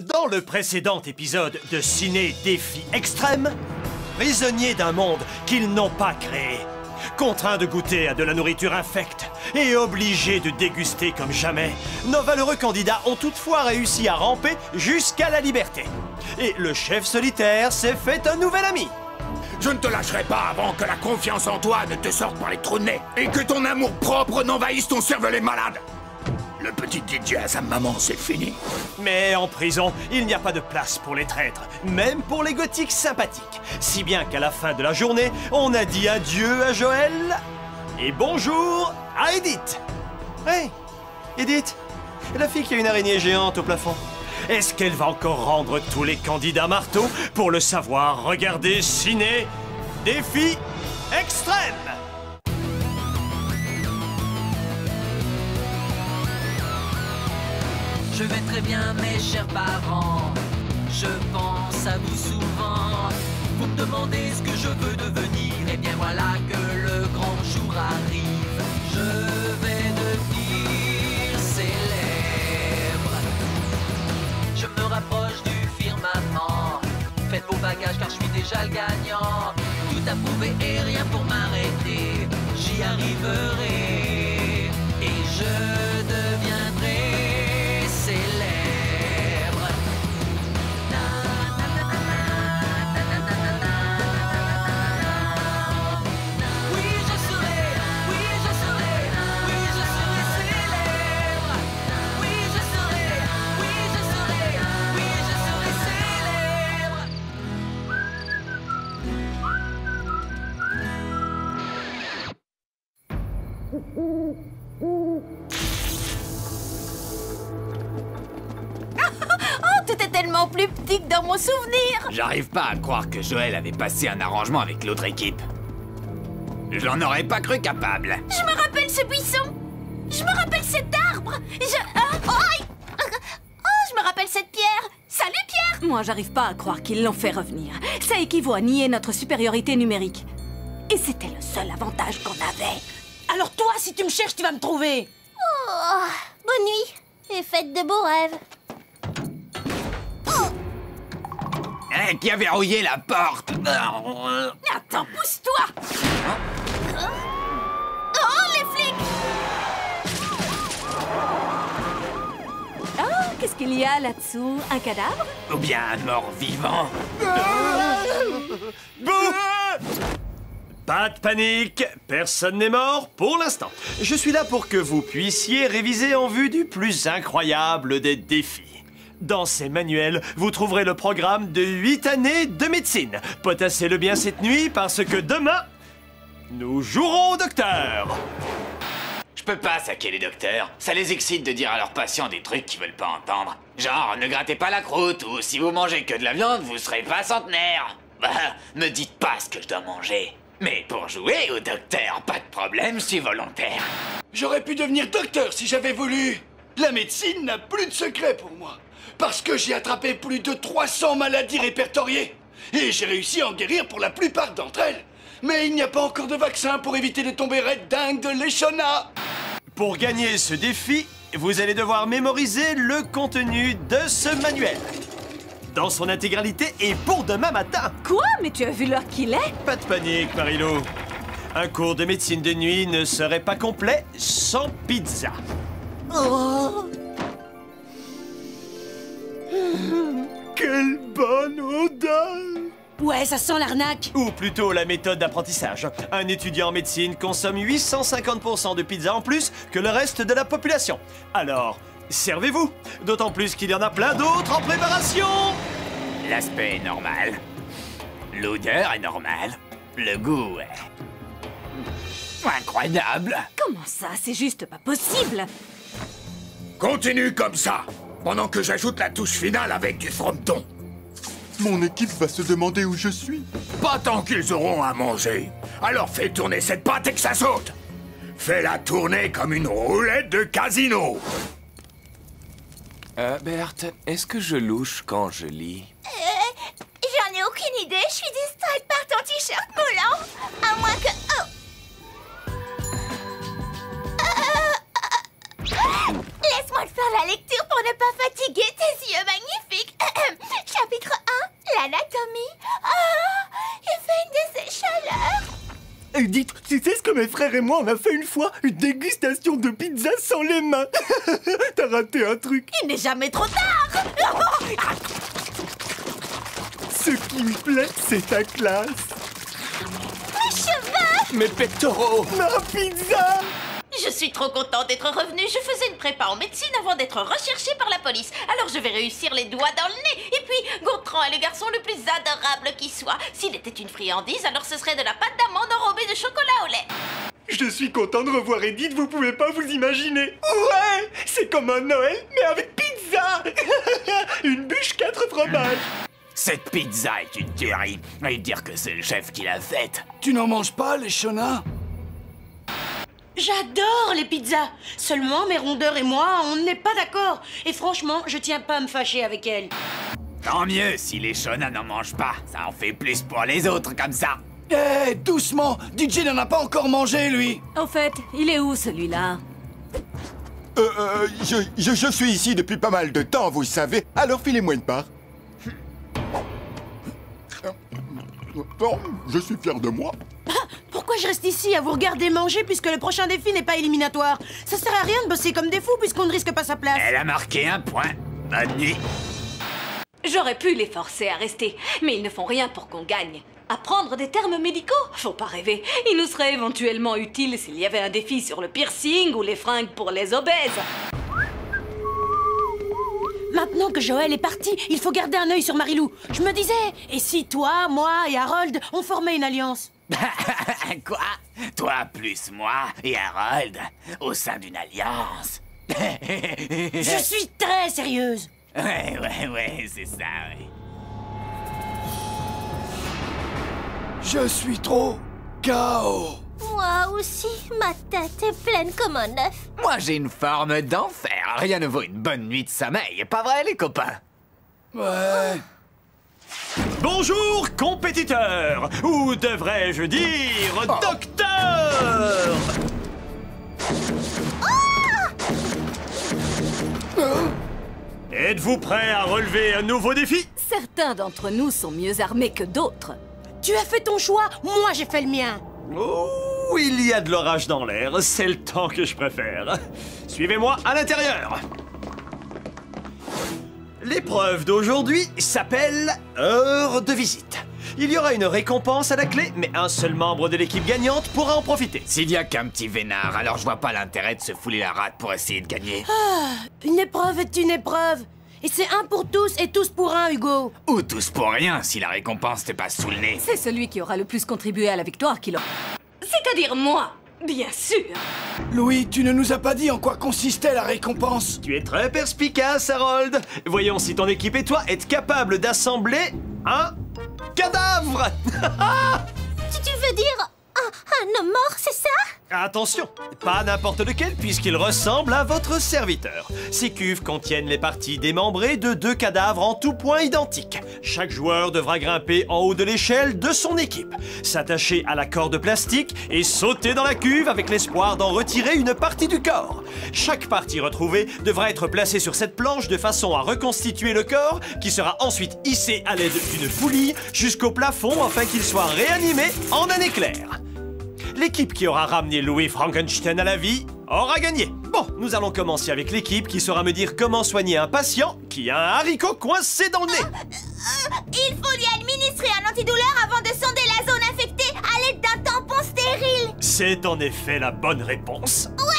Dans le précédent épisode de Ciné Défi Extrême, prisonniers d'un monde qu'ils n'ont pas créé, contraints de goûter à de la nourriture infecte et obligés de déguster comme jamais, nos valeureux candidats ont toutefois réussi à ramper jusqu'à la liberté. Et le chef solitaire s'est fait un nouvel ami. Je ne te lâcherai pas avant que la confiance en toi ne te sorte par les trous de nez et que ton amour-propre n'envahisse ton cervelet malade. Le petit DJ à sa maman, c'est fini. Mais en prison, il n'y a pas de place pour les traîtres, même pour les gothiques sympathiques. Si bien qu'à la fin de la journée, on a dit adieu à Joël et bonjour à Edith. Hey, Edith, la fille qui a une araignée géante au plafond. Est-ce qu'elle va encore rendre tous les candidats marteaux? Pour le savoir, regardez Ciné Défi Extrême. Je vais très bien, mes chers parents. Je pense à vous souvent. Vous me demandez ce que je veux devenir. Et bien voilà que le grand jour arrive. Je vais devenir célèbre. Je me rapproche du firmament. Faites vos bagages car je suis déjà le gagnant. Tout à prouver et rien pour m'arrêter. J'y arriverai. Et je deviendrai célèbre. Oui, je serai, oui, je serai, oui, je serai célèbre. Oui, je serai, oui, je serai, oui, je serai célèbre. Tout est tellement plus petit que dans mon souvenir. J'arrive pas à croire que Joël avait passé un arrangement avec l'autre équipe. Je n'en aurais pas cru capable. Je me rappelle ce buisson. Je me rappelle cet arbre. Je me rappelle cette pierre. Salut, Pierre. Moi, j'arrive pas à croire qu'ils l'ont fait revenir. Ça équivaut à nier notre supériorité numérique. Et c'était le seul avantage qu'on avait. Alors toi, si tu me cherches, tu vas me trouver. Oh, bonne nuit et faites de beaux rêves. Hein, qui a verrouillé la porte? Attends, pousse-toi! Oh, les flics! Oh, qu'est-ce qu'il y a là-dessous? Un cadavre? Ou bien un mort-vivant? Bouh! Pas de panique, personne n'est mort pour l'instant. Je suis là pour que vous puissiez réviser en vue du plus incroyable des défis. Dans ces manuels, vous trouverez le programme de 8 années de médecine. Potassez-le bien cette nuit parce que demain, nous jouerons au docteur. Je peux pas saquer les docteurs. Ça les excite de dire à leurs patients des trucs qu'ils veulent pas entendre. Genre, ne grattez pas la croûte, ou si vous mangez que de la viande, vous serez pas centenaire. Bah, me dites pas ce que je dois manger. Mais pour jouer au docteur, pas de problème, je suis volontaire. J'aurais pu devenir docteur si j'avais voulu. La médecine n'a plus de secret pour moi. Parce que j'ai attrapé plus de 300 maladies répertoriées. Et j'ai réussi à en guérir pour la plupart d'entre elles. Mais il n'y a pas encore de vaccin pour éviter de tomber raide dingue de l'échona. Pour gagner ce défi, vous allez devoir mémoriser le contenu de ce manuel. Dans son intégralité et pour demain matin. Quoi? Mais tu as vu l'heure qu'il est? Pas de panique, Marilou. Un cours de médecine de nuit ne serait pas complet sans pizza. Oh. Quelle bonne odeur! Ouais, ça sent l'arnaque. Ou plutôt la méthode d'apprentissage. Un étudiant en médecine consomme 850% de pizza en plus que le reste de la population. Alors, servez-vous! D'autant plus qu'il y en a plein d'autres en préparation! L'aspect est normal. L'odeur est normale. Le goût est... incroyable. Comment ça? C'est juste pas possible! Continue comme ça, pendant que j'ajoute la touche finale avec du fronton. Mon équipe va se demander où je suis. Pas tant qu'ils auront à manger. Alors fais tourner cette pâte et que ça saute. Fais-la tourner comme une roulette de casino. Berthe, est-ce que je louche quand je lis? J'en ai aucune idée. Je suis distraite par ton t-shirt moulant. À moins que... Laisse-moi te faire la lecture pour ne pas fatiguer tes yeux magnifiques. Mes frères et moi, on a fait une fois une dégustation de pizza sans les mains. T'as raté un truc. Il n'est jamais trop tard. Ce qui me plaît, c'est ta classe. Mes cheveux! Mes pectoraux! Ma pizza! Je suis trop contente d'être revenue. Je faisais une prépa en médecine avant d'être recherchée par la police. Alors je vais réussir les doigts dans le nez. Et puis, Gontran est le garçon le plus adorable qui soit. S'il était une friandise, alors ce serait de la pâte d'amande enrobée de chocolat au lait. Je suis content de revoir Edith, vous pouvez pas vous imaginer. Ouais! C'est comme un Noël, mais avec pizza. Une bûche 4 fromages. Cette pizza est une tuerie. Et dire que c'est le chef qui l'a faite. Tu n'en manges pas, les Shona? J'adore les pizzas. Seulement, mes rondeurs et moi, on n'est pas d'accord. Et franchement, je tiens pas à me fâcher avec elle. Tant mieux si les Shona n'en mangent pas. Ça en fait plus pour les autres comme ça. Eh, doucement! DJ n'en a pas encore mangé, lui! Au fait, il est où celui-là? Je suis ici depuis pas mal de temps, vous savez. Alors filez-moi une part. Bon, je suis fier de moi. Pourquoi je reste ici à vous regarder manger puisque le prochain défi n'est pas éliminatoire? Ça sert à rien de bosser comme des fous puisqu'on ne risque pas sa place. Elle a marqué un point. Bonne nuit. J'aurais pu les forcer à rester, mais ils ne font rien pour qu'on gagne. Apprendre des termes médicaux? Faut pas rêver. Ils nous seraient éventuellement utiles s'il y avait un défi sur le piercing ou les fringues pour les obèses. Maintenant que Joël est parti, il faut garder un œil sur Marilou. Je me disais, et si toi, moi et Harold, on formait une alliance? Quoi? Toi plus moi et Harold au sein d'une alliance? Je suis très sérieuse. Ouais, c'est ça, ouais. Je suis trop KO. Moi aussi, ma tête est pleine comme un œuf. Moi, j'ai une forme d'enfer. Rien ne vaut une bonne nuit de sommeil, pas vrai, les copains? Ouais. Bonjour, compétiteurs! Ou devrais-je dire, docteur! Êtes-vous prêts à relever un nouveau défi? Certains d'entre nous sont mieux armés que d'autres. Tu as fait ton choix, moi j'ai fait le mien. Oh, il y a de l'orage dans l'air, c'est le temps que je préfère. Suivez-moi à l'intérieur. L'épreuve d'aujourd'hui s'appelle Heure de visite. Il y aura une récompense à la clé, mais un seul membre de l'équipe gagnante pourra en profiter. S'il y a qu'un petit vénard, alors je vois pas l'intérêt de se fouler la rate pour essayer de gagner. Une épreuve est une épreuve. Et c'est un pour tous et tous pour un, Hugo. Ou tous pour rien, si la récompense te passe sous le nez. C'est celui qui aura le plus contribué à la victoire qui l'aura. C'est-à-dire moi, bien sûr. Louis, tu ne nous as pas dit en quoi consistait la récompense. Tu es très perspicace, Harold. Voyons si ton équipe et toi êtes capables d'assembler un cadavre. Tu veux dire un homme mort, c'est ça? Attention, pas n'importe lequel puisqu'il ressemble à votre serviteur. Ces cuves contiennent les parties démembrées de 2 cadavres en tout point identiques. Chaque joueur devra grimper en haut de l'échelle de son équipe, s'attacher à la corde plastique et sauter dans la cuve avec l'espoir d'en retirer une partie du corps. Chaque partie retrouvée devra être placée sur cette planche de façon à reconstituer le corps qui sera ensuite hissé à l'aide d'une poulie jusqu'au plafond afin qu'il soit réanimé en un éclair. L'équipe qui aura ramené Louis Frankenstein à la vie aura gagné. Bon, nous allons commencer avec l'équipe qui saura me dire comment soigner un patient qui a un haricot coincé dans le nez. Il faut lui administrer un antidouleur avant de sonder la zone infectée à l'aide d'un tampon stérile. C'est en effet la bonne réponse. Ouais.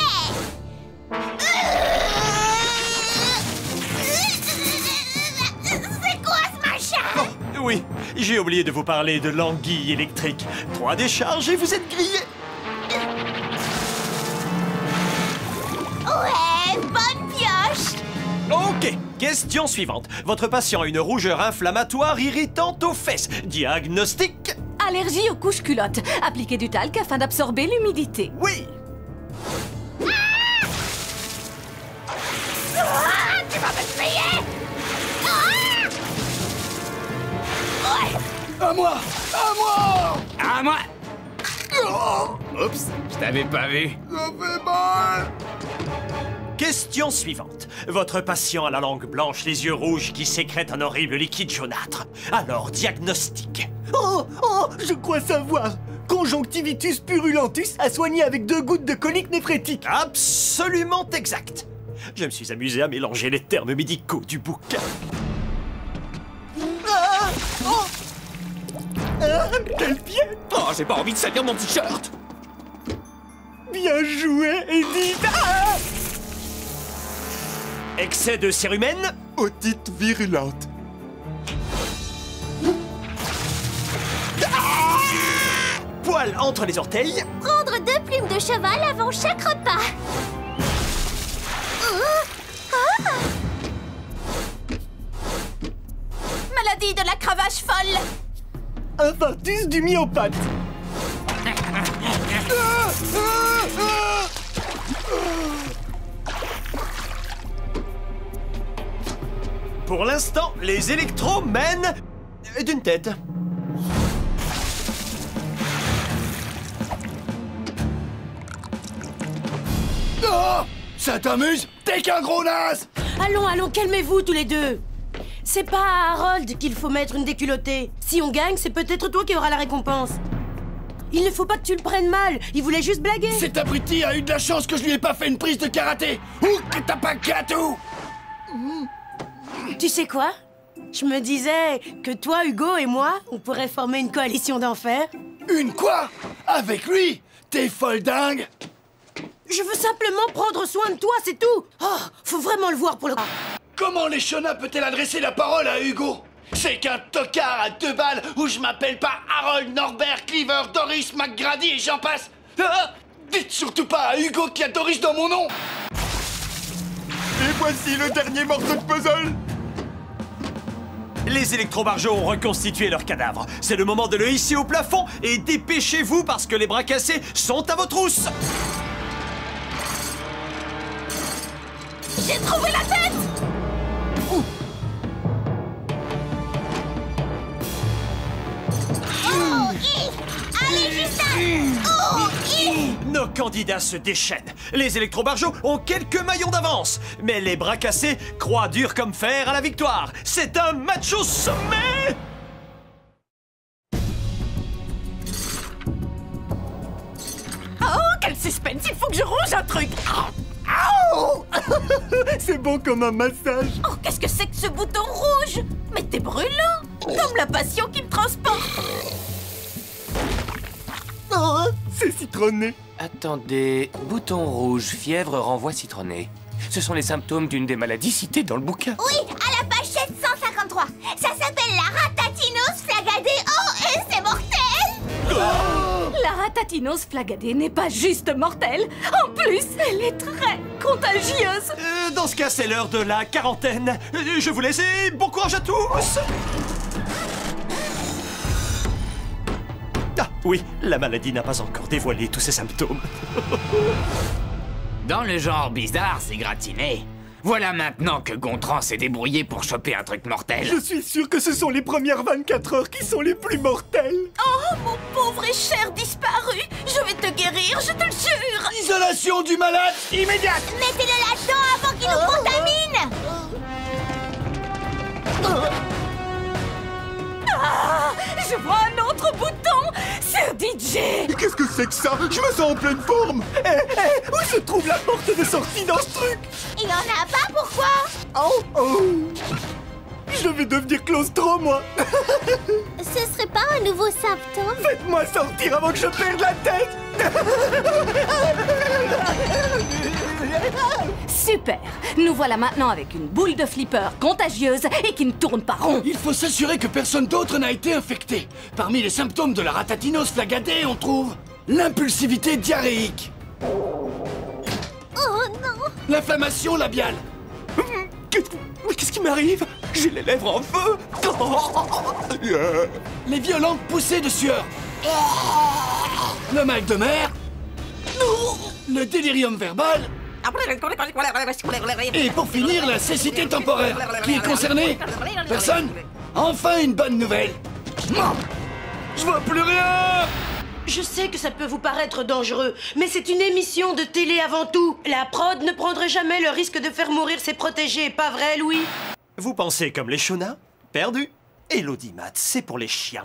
C'est quoi ce machin? Oh, oui, j'ai oublié de vous parler de l'anguille électrique. 3 décharges et vous êtes grillés. Ouais, bonne pioche. Ok, question suivante. Votre patient a une rougeur inflammatoire irritante aux fesses. Diagnostic? Allergie aux couches culottes. Appliquez du talc afin d'absorber l'humidité. Oui. Tu vas me payer. À moi! À moi! À moi! Oups, je t'avais pas vu. Ça fait mal! Question suivante. Votre patient a la langue blanche, les yeux rouges qui sécrètent un horrible liquide jaunâtre. Alors, diagnostic. Oh, je crois savoir. Conjonctivitus purulentus à soigner avec 2 gouttes de colique néphrétique. Absolument exact. Je me suis amusé à mélanger les termes médicaux du bouquin. Quel pied! Oh, j'ai pas envie de salir mon t-shirt. Bien joué, Edith! Excès de cérumen. Otite virulente. Poil entre les orteils. Prendre 2 plumes de cheval avant chaque repas. Maladie de la cravache folle. Infarctus du myopathe. Pour l'instant, les électros mènent d'une tête. Oh! Ça t'amuse? T'es qu'un gros naze! Allons, allons, calmez-vous tous les deux. C'est pas à Harold qu'il faut mettre une déculottée. Si on gagne, c'est peut-être toi qui auras la récompense. Il ne faut pas que tu le prennes mal, il voulait juste blaguer. Cet abruti a eu de la chance que je lui ai pas fait une prise de karaté! Ou que t'as pas gâteau! Tu sais quoi? Je me disais que toi, Hugo et moi, on pourrait former une coalition d'enfer. Une quoi? Avec lui? T'es folle dingue? Je veux simplement prendre soin de toi, c'est tout. Oh, faut vraiment le voir pour le... Comment les Shona peut-elle adresser la parole à Hugo? C'est qu'un tocard à 2 balles où je m'appelle pas Harold, Norbert, Cleaver, Doris, McGrady et j'en passe. Ah, dites surtout pas à Hugo qu'il y a Doris dans mon nom. Et voici le dernier morceau de puzzle. Les électrobarjots ont reconstitué leur cadavre. C'est le moment de le hisser au plafond et dépêchez-vous parce que les bras cassés sont à vos trousses. J'ai trouvé la tête. Allez, Justin! Nos candidats se déchaînent. Les électrobarjots ont quelques maillons d'avance. Mais les bras cassés croient dur comme fer à la victoire. C'est un match au sommet! Oh, quel suspense. Il faut que je ronge un truc. C'est bon comme un massage. Oh, qu'est-ce que c'est que ce bouton rouge? Mais t'es brûlant. Comme la passion qui me transporte. Oh, c'est citronné. Attendez, bouton rouge, fièvre, renvoi citronné. Ce sont les symptômes d'une des maladies citées dans le bouquin. Oui, à la page 753. Ça s'appelle la ratatinose flagadée. Oh, et c'est mortel! La ratatinose flagadée n'est pas juste mortelle. En plus, elle est très contagieuse. Dans ce cas, c'est l'heure de la quarantaine. Je vous laisse et bon courage à tous! Ah oui, la maladie n'a pas encore dévoilé tous ses symptômes. Dans le genre bizarre, c'est gratiné. Voilà maintenant que Gontran s'est débrouillé pour choper un truc mortel. Je suis sûr que ce sont les premières 24 heures qui sont les plus mortelles. Oh, mon pauvre et cher disparu. Je vais te guérir, je te le jure. Isolation du malade immédiate! Mettez-le là-dedans avant qu'il nous contamine! Ah, je vois un autre bouton sur DJ. Qu'est-ce que c'est que ça? Je me sens en pleine forme. Où se trouve la porte de sortie dans ce truc? Il en a pas, pourquoi? Oh. Je vais devenir claustro, moi. Ce serait pas un nouveau symptôme? Faites-moi sortir avant que je perde la tête. Super. Nous voilà maintenant avec une boule de flipper contagieuse et qui ne tourne pas rond. Il faut s'assurer que personne d'autre n'a été infecté. Parmi les symptômes de la ratatinose flagadée, on trouve l'impulsivité diarrhéique, Oh non! l'inflammation labiale, Qu'est-ce qui m'arrive? J'ai les lèvres en feu. les violentes poussées de sueur, le mal de mer, le délirium verbal, et pour finir, la cécité temporaire. Qui est concerné? Personne? Enfin une bonne nouvelle. Je vois plus rien. Je sais que ça peut vous paraître dangereux, mais c'est une émission de télé avant tout. La prod ne prendrait jamais le risque de faire mourir ses protégés, pas vrai, Louis? Vous pensez comme les Shona? Perdu. Et l'audimat, c'est pour les chiens.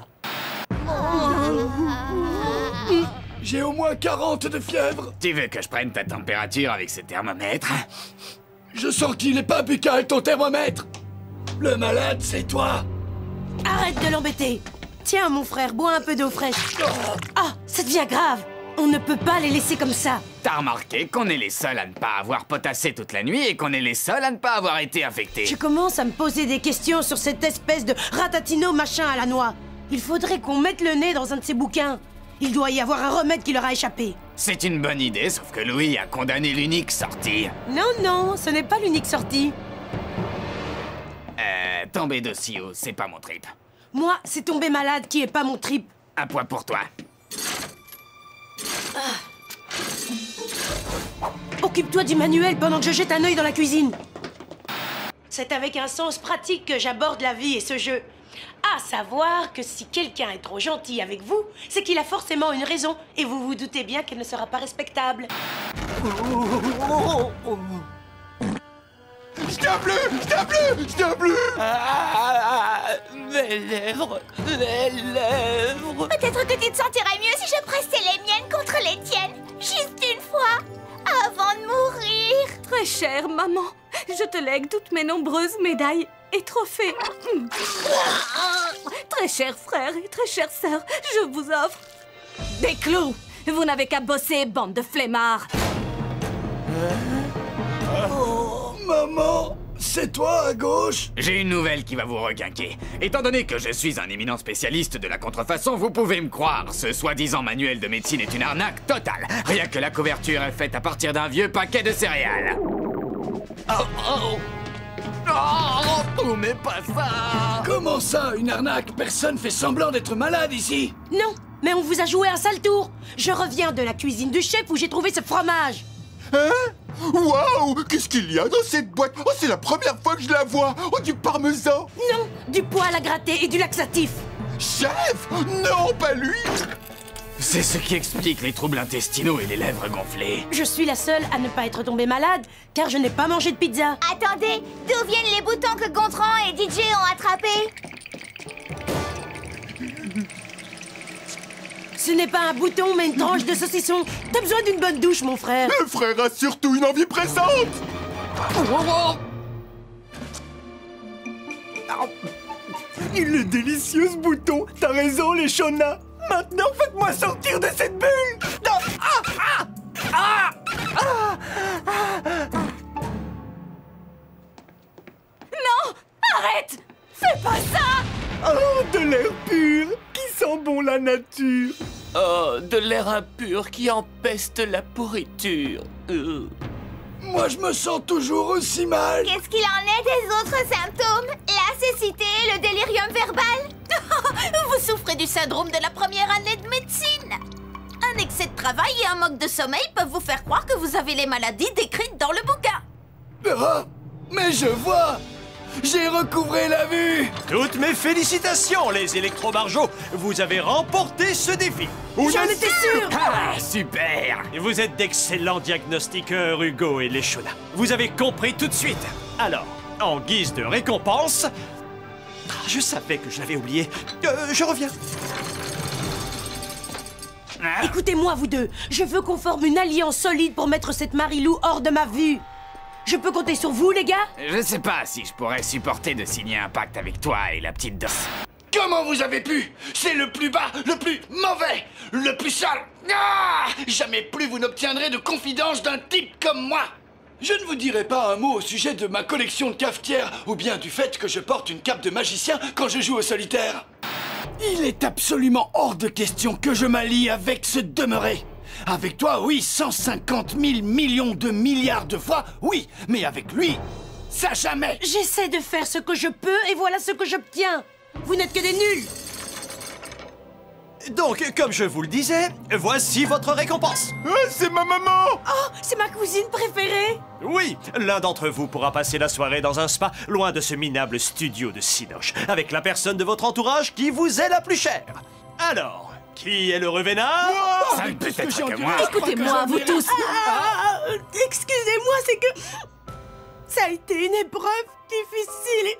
J'ai au moins 40 de fièvre. Tu veux que je prenne ta température avec ce thermomètre? Je sens qu'il est pas buccal ton thermomètre. Le malade, c'est toi. Arrête de l'embêter. Tiens, mon frère, bois un peu d'eau fraîche. Ah, ça devient grave. On ne peut pas les laisser comme ça. T'as remarqué qu'on est les seuls à ne pas avoir potassé toute la nuit et qu'on est les seuls à ne pas avoir été infectés. Je commence à me poser des questions sur cette espèce de ratatino machin à la noix. Il faudrait qu'on mette le nez dans un de ces bouquins. Il doit y avoir un remède qui leur a échappé. C'est une bonne idée, sauf que Louis a condamné l'unique sortie. Non, non, ce n'est pas l'unique sortie. Tomber d'aussi haut, c'est pas mon trip. Moi, c'est tomber malade qui est pas mon trip. Un point pour toi. Occupe-toi du manuel pendant que je jette un œil dans la cuisine. C'est avec un sens pratique que j'aborde la vie et ce jeu. À savoir que si quelqu'un est trop gentil avec vous, c'est qu'il a forcément une raison, et vous vous doutez bien qu'elle ne sera pas respectable. Je tiens plus! Je tiens plus! Je tiens plus! Mes lèvres! Mes lèvres! Peut-être que tu te sentirais mieux si je pressais les miennes contre les tiennes. Juste une fois, avant de mourir. Très chère maman, je te lègue toutes mes nombreuses médailles et trophées. Très cher frère et très chère sœur, je vous offre des clous. Vous n'avez qu'à bosser, bande de flemmards. Oh, maman, c'est toi à gauche? J'ai une nouvelle qui va vous requinquer. Étant donné que je suis un éminent spécialiste de la contrefaçon, vous pouvez me croire, ce soi-disant manuel de médecine est une arnaque totale. Rien que la couverture est faite à partir d'un vieux paquet de céréales. Oh, mais pas ça! Comment ça, une arnaque? Personne fait semblant d'être malade ici. Non, mais on vous a joué un sale tour. Je reviens de la cuisine du chef où j'ai trouvé ce fromage. Hein? Waouh! Qu'est-ce qu'il y a dans cette boîte? Oh, c'est la première fois que je la vois! Oh, du parmesan! Non, du poil à gratter et du laxatif. Chef! Non, pas lui! C'est ce qui explique les troubles intestinaux et les lèvres gonflées. Je suis la seule à ne pas être tombée malade, car je n'ai pas mangé de pizza. Attendez, d'où viennent les boutons que Gontran et DJ ont attrapés? Ce n'est pas un bouton, mais une tranche de saucisson. T'as besoin d'une bonne douche, mon frère. Le frère a surtout une envie pressante! Il est délicieux ce bouton. T'as raison, les Shona. Maintenant, faites-moi sortir de cette bulle. Non! Arrête! Fais pas ça! Oh, de l'air pur qui sent bon la nature. Oh, de l'air impur qui empeste la pourriture. Moi, je me sens toujours aussi mal. Qu'est-ce qu'il en est des autres symptômes? La cécité, le délirium verbal? Vous souffrez du syndrome de la première année de médecine. Un excès de travail et un manque de sommeil peuvent vous faire croire que vous avez les maladies décrites dans le bouquin. Ah, mais je vois! J'ai recouvré la vue! Toutes mes félicitations, les électrobarjots. Vous avez remporté ce défi. J'en étais sûr. Ah, super! Vous êtes d'excellents diagnostiqueurs, Hugo et les Shona. Vous avez compris tout de suite. Alors, en guise de récompense... Je savais que je l'avais oublié. Je reviens. Écoutez-moi, vous deux. Je veux qu'on forme une alliance solide pour mettre cette Marilou hors de ma vue. Je peux compter sur vous, les gars? Je sais pas si je pourrais supporter de signer un pacte avec toi et la petite Dor. Comment vous avez pu? C'est le plus bas, le plus mauvais, le plus sale. Ah! Jamais plus vous n'obtiendrez de confidence d'un type comme moi. Je ne vous dirai pas un mot au sujet de ma collection de cafetières ou bien du fait que je porte une cape de magicien quand je joue au solitaire. Il est absolument hors de question que je m'allie avec ce demeuré. Avec toi, oui, 150 000 millions de milliards de fois, oui, mais avec lui, ça jamais. J'essaie de faire ce que je peux et voilà ce que j'obtiens. Vous n'êtes que des nuls. Donc, comme je vous le disais, voici votre récompense. C'est ma maman! Oh, c'est ma cousine préférée. Oui, l'un d'entre vous pourra passer la soirée dans un spa, loin de ce minable studio de Cinoche, avec la personne de votre entourage qui vous est la plus chère. Alors, qui est le revenant? Ça ne peut être que moi. Écoutez-moi, vous tous. Excusez-moi, c'est que... Ça a été une épreuve difficile et...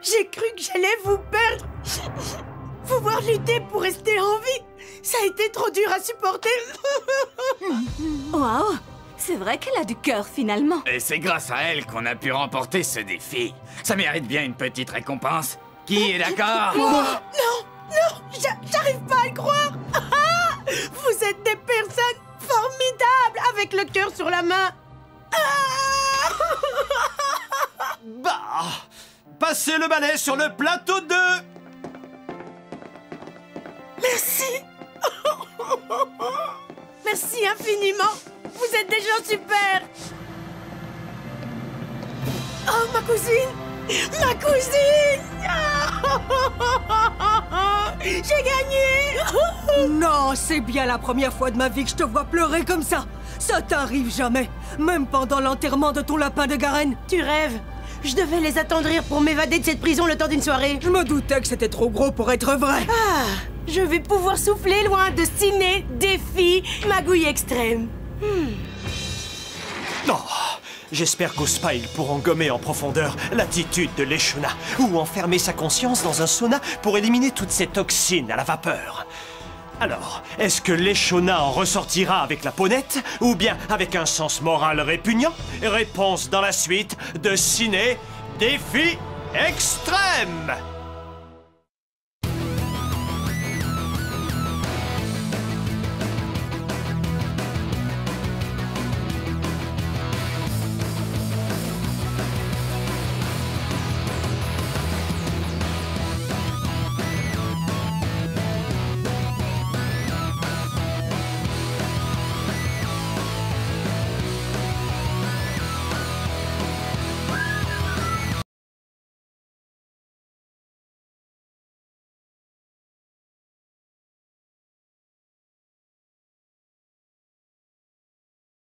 J'ai cru que j'allais vous perdre. Vous voir lutter pour rester en vie. Ça a été trop dur à supporter. Waouh! C'est vrai qu'elle a du cœur, finalement. Et c'est grâce à elle qu'on a pu remporter ce défi. Ça mérite bien une petite récompense. Qui est d'accord? Moi? Non, j'arrive pas à le croire. Vous êtes des personnes formidables avec le cœur sur la main. Bah, passez le balai sur le plateau 2. Merci. Merci infiniment. Vous êtes des gens super. Oh, ma cousine. Ma cousine. J'ai gagné. Non, c'est bien la première fois de ma vie que je te vois pleurer comme ça. Ça t'arrive jamais. Même pendant l'enterrement de ton lapin de Garen. Tu rêves. Je devais les attendrir pour m'évader de cette prison le temps d'une soirée. Je me doutais que c'était trop gros pour être vrai. Ah, je vais pouvoir souffler loin de ciné, défi, magouille extrême. Oh, j'espère qu'au spa, ils pourront gommer en profondeur l'attitude de l'Eshona ou enfermer sa conscience dans un sauna pour éliminer toutes ces toxines à la vapeur. Alors, est-ce que l'Eshona en ressortira avec la peau nette ou bien avec un sens moral répugnant? Réponse dans la suite de Ciné Défi Extrême.